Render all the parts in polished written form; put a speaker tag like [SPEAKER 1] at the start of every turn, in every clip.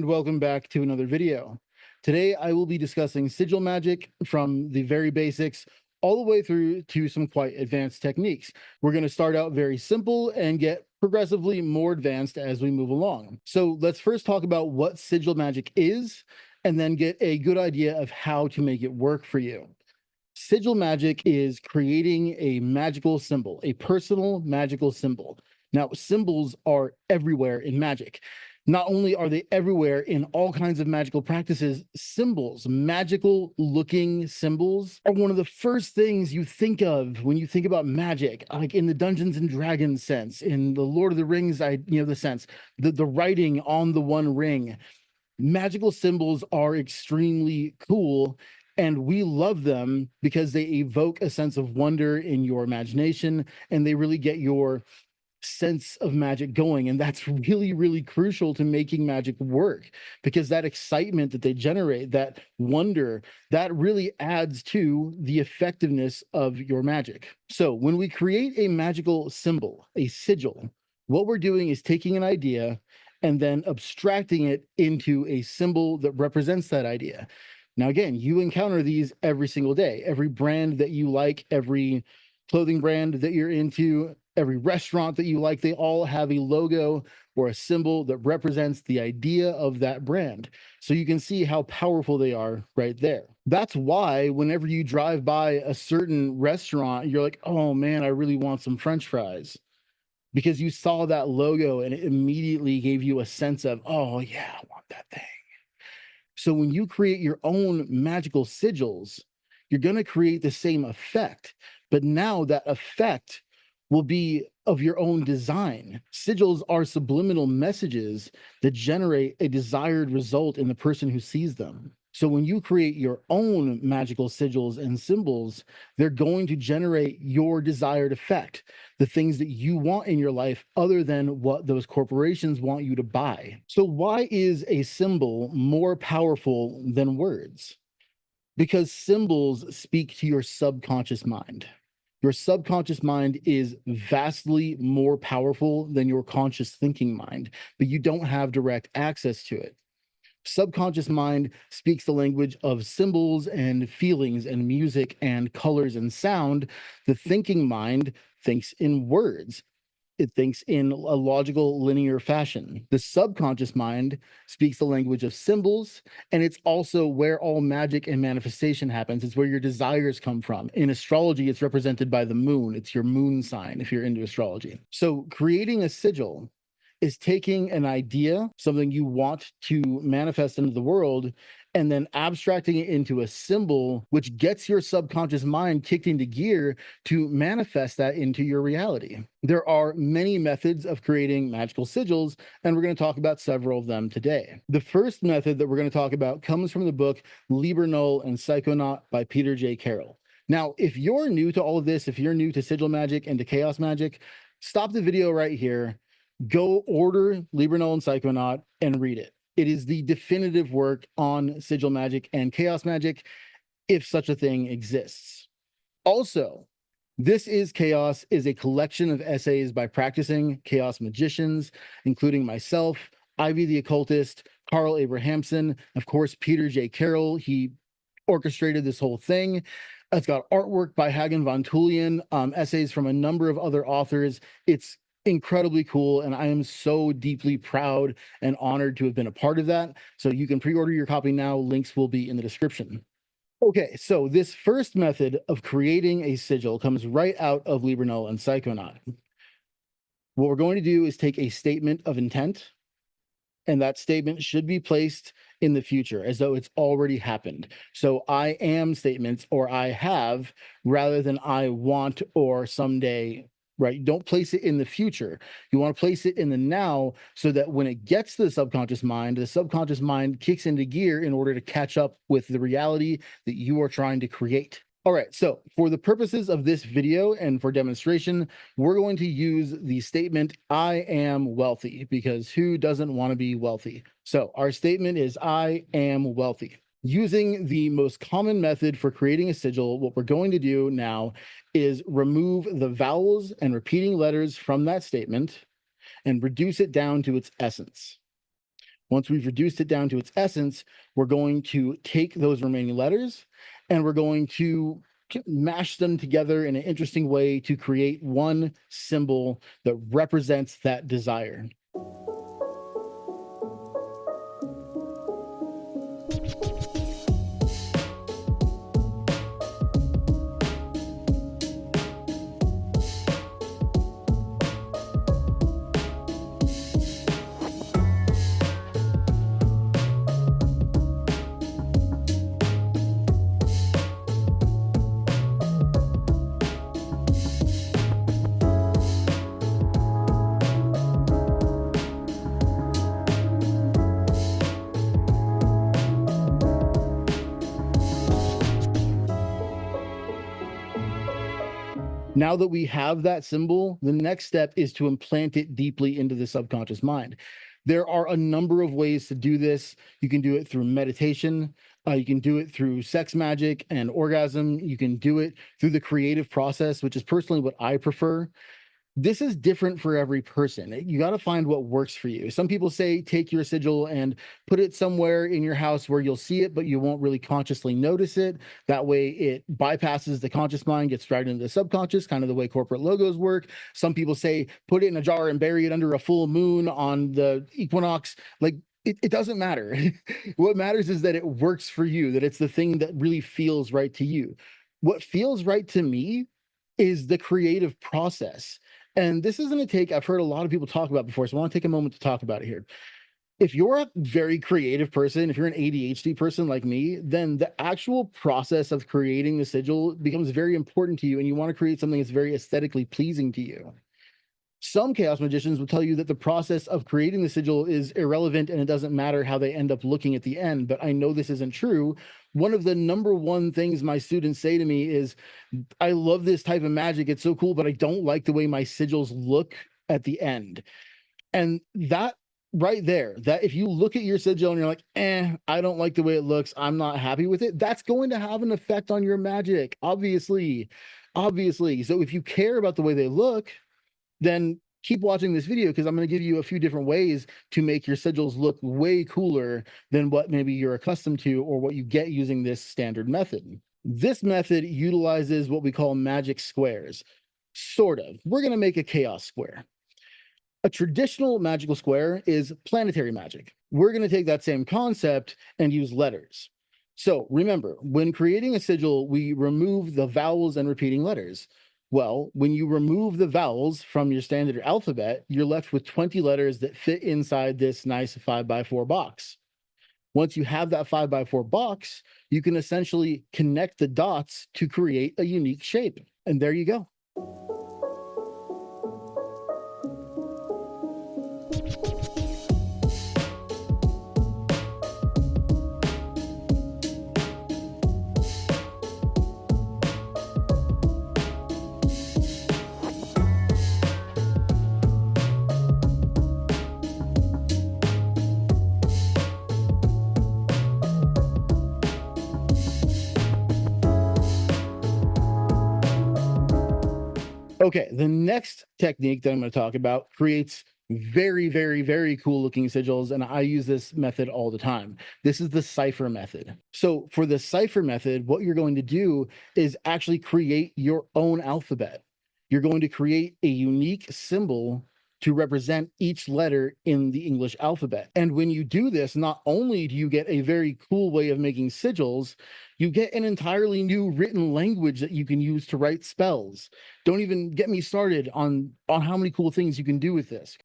[SPEAKER 1] and welcome back to another video. Today I will be discussing sigil magic from the very basics all the way through to some quite advanced techniques. We're going to start out very simple and get progressively more advanced as we move along. So let's first talk about what sigil magic is and then get a good idea of how to make it work for you. Sigil magic is creating a magical symbol, a personal magical symbol. Now, symbols are everywhere in magic. Not only are they everywhere in all kinds of magical practices, symbols, magical looking symbols are one of the first things you think of when you think about magic, like in the Dungeons and Dragons sense, in the Lord of the Rings, the sense, the writing on the one ring. Magical symbols are extremely cool, and we love them because they evoke a sense of wonder in your imagination, and they really get your sense of magic going. And that's really, really crucial to making magic work, because that excitement that they generate, that wonder, that really adds to the effectiveness of your magic. So when we create a magical symbol, a sigil, what we're doing is taking an idea and then abstracting it into a symbol that represents that idea. Now, again, you encounter these every single day. Every brand that you like, every clothing brand that you're into, every restaurant that you like, they all have a logo or a symbol that represents the idea of that brand. So you can see how powerful they are right there. That's why whenever you drive by a certain restaurant, you're like, oh man, I really want some French fries. Because you saw that logo and it immediately gave you a sense of, oh yeah, I want that thing. So when you create your own magical sigils, you're going to create the same effect, but now that effect will be of your own design. Sigils are subliminal messages that generate a desired result in the person who sees them. So when you create your own magical sigils and symbols, they're going to generate your desired effect, the things that you want in your life other than what those corporations want you to buy. So why is a symbol more powerful than words? Because symbols speak to your subconscious mind. Your subconscious mind is vastly more powerful than your conscious thinking mind, but you don't have direct access to it. Subconscious mind speaks the language of symbols and feelings and music and colors and sound. The thinking mind thinks in words. It thinks in a logical, linear fashion. The subconscious mind speaks the language of symbols, and it's also where all magic and manifestation happens. It's where your desires come from. In astrology, it's represented by the moon. It's your moon sign if you're into astrology. So creating a sigil is taking an idea, something you want to manifest into the world, and then abstracting it into a symbol, which gets your subconscious mind kicked into gear to manifest that into your reality. There are many methods of creating magical sigils, and we're going to talk about several of them today. The first method that we're going to talk about comes from the book Liber Null and Psychonaut by Peter J. Carroll. Now, if you're new to all of this, if you're new to sigil magic and to chaos magic, stop the video right here. Go order Liber Null and Psychonaut and read it. It is the definitive work on sigil magic and chaos magic, if such a thing exists. Also, This is Chaos is a collection of essays by practicing chaos magicians, including myself, Ivy the Occultist, Carl Abrahamson, of course, Peter J. Carroll. He orchestrated this whole thing. It's got artwork by Hagen von Tullian, essays from a number of other authors. It's incredibly cool, and I am so deeply proud and honored to have been a part of that. So you can pre-order your copy now. Links will be in the description. Okay, so this first method of creating a sigil comes right out of Liber Null and Psychonaut. What we're going to do is take a statement of intent, and that statement should be placed in the future as though it's already happened. So I am statements or I have rather than I want or someday, right? Don't place it in the future. You want to place it in the now so that when it gets to the subconscious mind kicks into gear in order to catch up with the reality that you are trying to create. All right, so for the purposes of this video and for demonstration, we're going to use the statement, I am wealthy, because who doesn't want to be wealthy? So our statement is, I am wealthy. Using the most common method for creating a sigil, what we're going to do now is remove the vowels and repeating letters from that statement and reduce it down to its essence. Once we've reduced it down to its essence, we're going to take those remaining letters and we're going to mash them together in an interesting way to create one symbol that represents that desire. Now that we have that symbol, the next step is to implant it deeply into the subconscious mind. There are a number of ways to do this. You can do it through meditation. You can do it through sex magic and orgasm. You can do it through the creative process, which is personally what I prefer. This is different for every person. You got to find what works for you. Some people say take your sigil and put it somewhere in your house where you'll see it, but you won't really consciously notice it. That way it bypasses the conscious mind, gets right into the subconscious, kind of the way corporate logos work. Some people say put it in a jar and bury it under a full moon on the equinox. Like, it doesn't matter. What matters is that it works for you, that it's the thing that really feels right to you. What feels right to me is the creative process. And this is going to take, I've heard a lot of people talk about before, so I want to take a moment to talk about it here. If you're a very creative person, if you're an ADHD person like me, then the actual process of creating the sigil becomes very important to you, and you want to create something that's very aesthetically pleasing to you. Some chaos magicians will tell you that the process of creating the sigil is irrelevant and it doesn't matter how they end up looking at the end, but I know this isn't true. One of the number one things my students say to me is, I love this type of magic. It's so cool, but I don't like the way my sigils look at the end. And that right there, that if you look at your sigil and you're like, I don't like the way it looks, I'm not happy with it, that's going to have an effect on your magic, obviously. So if you care about the way they look, then keep watching this video, because I'm going to give you a few different ways to make your sigils look way cooler than what maybe you're accustomed to or what you get using this standard method. This method utilizes what we call magic squares. Sort of. We're going to make a chaos square. A traditional magical square is planetary magic. We're going to take that same concept and use letters. So remember, when creating a sigil, we remove the vowels and repeating letters. Well, when you remove the vowels from your standard alphabet, you're left with 20 letters that fit inside this nice 5x4 box. Once you have that 5x4 box, you can essentially connect the dots to create a unique shape. And there you go. Okay, the next technique that I'm going to talk about creates very, very, very cool looking sigils, and I use this method all the time. This is the cipher method. So for the cipher method, what you're going to do is actually create your own alphabet. You're going to create a unique symbol to represent each letter in the English alphabet. And when you do this, not only do you get a very cool way of making sigils, you get an entirely new written language that you can use to write spells. Don't even get me started on how many cool things you can do with this.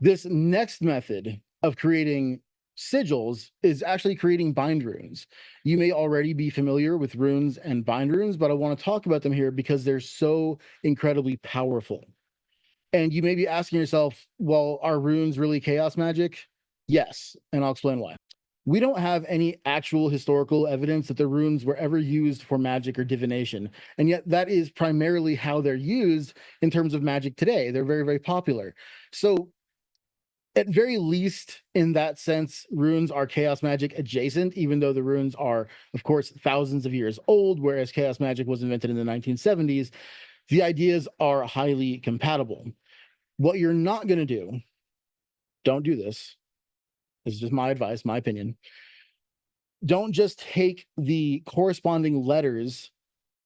[SPEAKER 1] This next method of creating sigils is actually creating bind runes. You may already be familiar with runes and bind runes, but I want to talk about them here because they're so incredibly powerful. And you may be asking yourself, well, are runes really chaos magic? Yes, and I'll explain why. We don't have any actual historical evidence that the runes were ever used for magic or divination, and yet that is primarily how they're used in terms of magic today. They're very, very popular. So at very least, in that sense, runes are chaos magic adjacent, even though the runes are, of course, thousands of years old, whereas chaos magic was invented in the 1970s. The ideas are highly compatible. What you're not going to do, don't do this. This is just my advice, my opinion. Don't just take the corresponding letters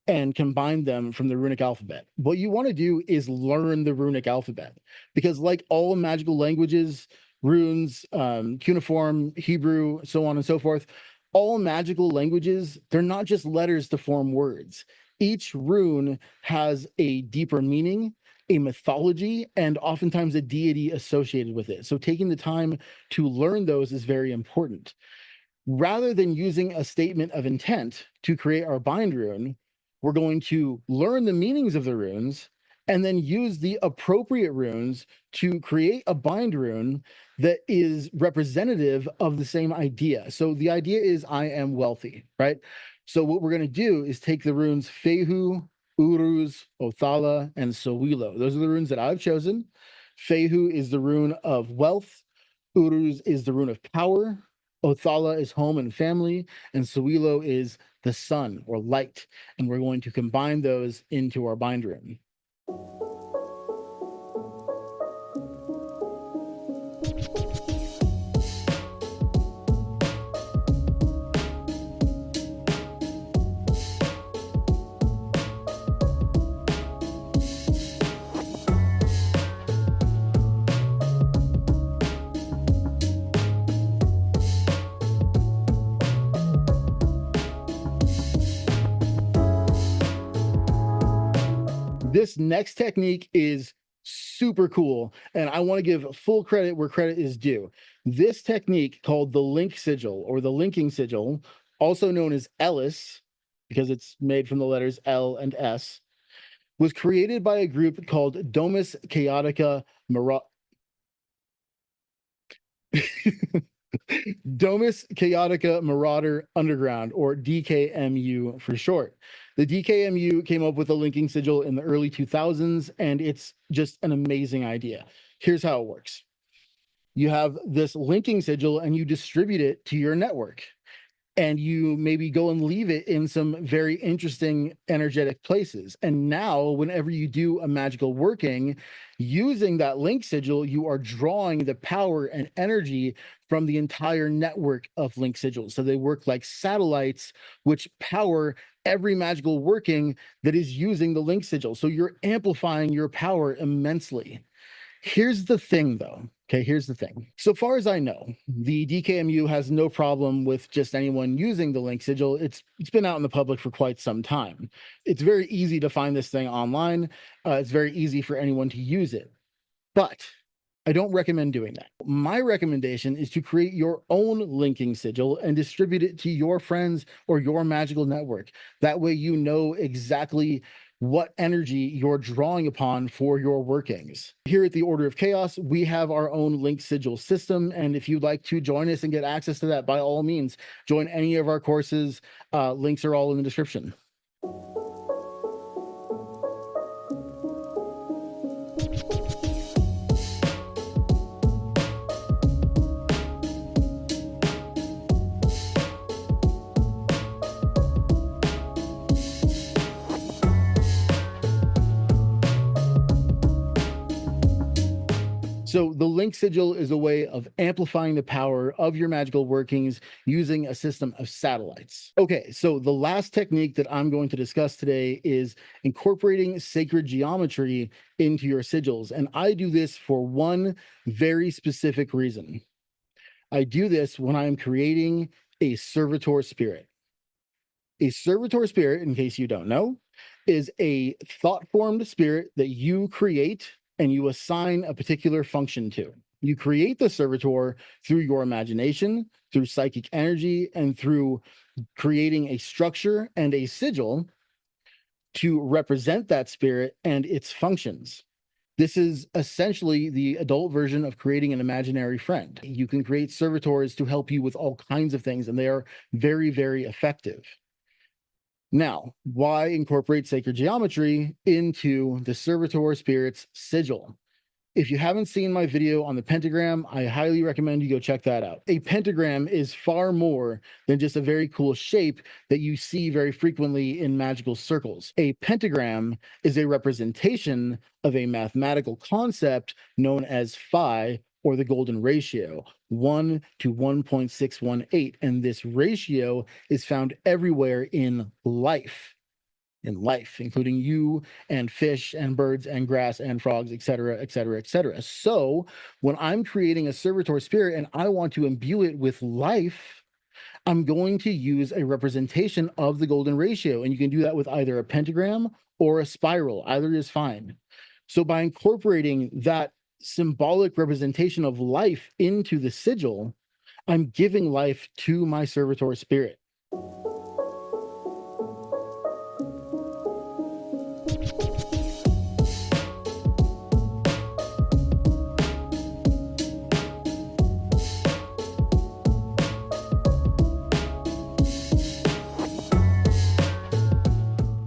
[SPEAKER 1] and combine them from the runic alphabet. What you want to do is learn the runic alphabet, because like all magical languages, runes, cuneiform, Hebrew, so on and so forth, all magical languages, they're not just letters to form words. Each rune has a deeper meaning, a mythology, and oftentimes a deity associated with it. So taking the time to learn those is very important. Rather than using a statement of intent to create our bind rune, we're going to learn the meanings of the runes and then use the appropriate runes to create a bind rune that is representative of the same idea. So the idea is I am wealthy, right? So what we're going to do is take the runes Fehu, Uruz, Othala, and Sowilo. Those are the runes that I've chosen. Fehu is the rune of wealth. Uruz is the rune of power. Othala is home and family, and Sowilo is the sun or light. And we're going to combine those into our bind rune. This next technique is super cool, and I want to give full credit where credit is due. This technique, called the link sigil or the linking sigil, also known as Ellis, because it's made from the letters L and S, was created by a group called Domus Chaotica Domus Chaotica Marauder Underground, or DKMU for short. The DKMU came up with a linking sigil in the early 2000s, and it's just an amazing idea. Here's how it works. You have this linking sigil and you distribute it to your network, and you maybe go and leave it in some very interesting energetic places. And now, whenever you do a magical working using that link sigil, you are drawing the power and energy from the entire network of link sigils. So they work like satellites, which power every magical working that is using the link sigil. So you're amplifying your power immensely. Here's the thing, though. Okay, here's the thing. So far as I know, the DKMU has no problem with just anyone using the link sigil. It's been out in the public for quite some time. It's very easy to find this thing online. It's very easy for anyone to use it. But I don't recommend doing that. My recommendation is to create your own linking sigil and distribute it to your friends or your magical network. That way you know exactly what energy you're drawing upon for your workings. Here at the Order of Chaos, we have our own link sigil system, and if you'd like to join us and get access to that, by all means, join any of our courses. Links are all in the description. So the link sigil is a way of amplifying the power of your magical workings using a system of satellites. Okay, so the last technique that I'm going to discuss today is incorporating sacred geometry into your sigils. And I do this for one very specific reason. I do this when I'm creating a servitor spirit. A servitor spirit, in case you don't know, is a thought-formed spirit that you create and you assign a particular function to. You create the servitor through your imagination, through psychic energy, and through creating a structure and a sigil to represent that spirit and its functions. This is essentially the adult version of creating an imaginary friend. You can create servitors to help you with all kinds of things, and they are very, very effective. Now, why incorporate sacred geometry into the servitor spirit's sigil? If you haven't seen my video on the pentagram, I highly recommend you go check that out. A pentagram is far more than just a very cool shape that you see very frequently in magical circles. A pentagram is a representation of a mathematical concept known as phi, or the golden ratio, 1 to 1.618. And this ratio is found everywhere in life, including you and fish and birds and grass and frogs, etc., etc., etc. So when I'm creating a servitor spirit and I want to imbue it with life, I'm going to use a representation of the golden ratio. And you can do that with either a pentagram or a spiral. Either is fine. So by incorporating that symbolic representation of life into the sigil, I'm giving life to my servitor spirit.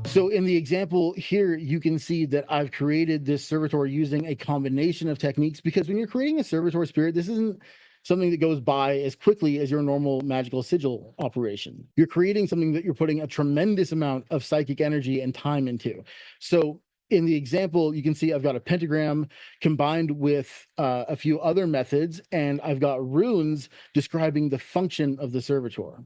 [SPEAKER 1] So in the example here, you can see that I've created this servitor using a combination of techniques, because when you're creating a servitor spirit, this isn't something that goes by as quickly as your normal magical sigil operation. You're creating something that you're putting a tremendous amount of psychic energy and time into. So in the example, you can see I've got a pentagram combined with a few other methods, and I've got runes describing the function of the servitor.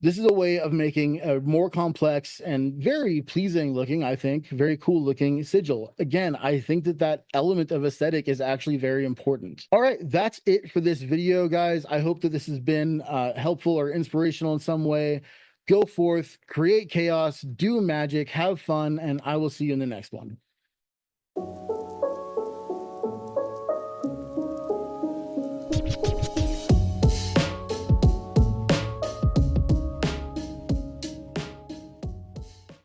[SPEAKER 1] This is a way of making a more complex and very pleasing looking, I think, very cool looking sigil. Again, I think that that element of aesthetic is actually very important. All right, that's it for this video, guys. I hope that this has been helpful or inspirational in some way. Go forth, create chaos, do magic, have fun, and I will see you in the next one.